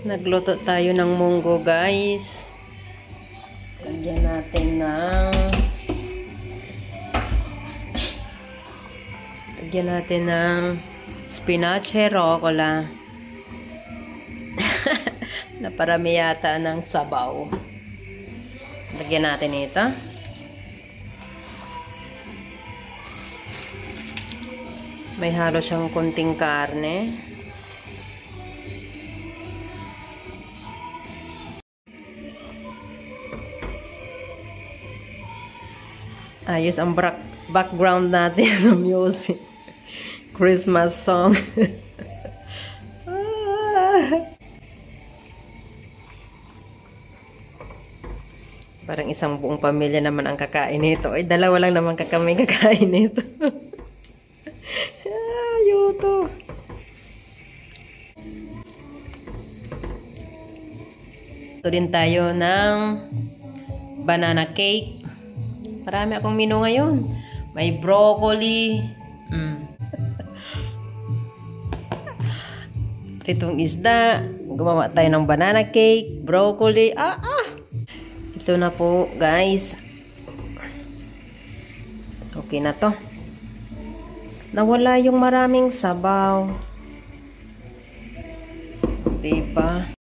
Nagluto tayo ng munggo, guys. Lagyan natin ng spinach rucola. Naparami yata ng sabaw. Lagyan natin ito. May halo siyang konting karne. Ayos ang background natin ng music. Christmas song. Parang isang buong pamilya naman ang kakain nito. Ay, dalawa lang naman kami kakain nito. Ayuto. Ito din tayo ng banana cake. Marami akong menu ngayon. May broccoli. Pritong isda. Gumawa tayo ng banana cake, broccoli. Ito na po, guys. Okay na to. Nawala yung maraming sabaw. Diba?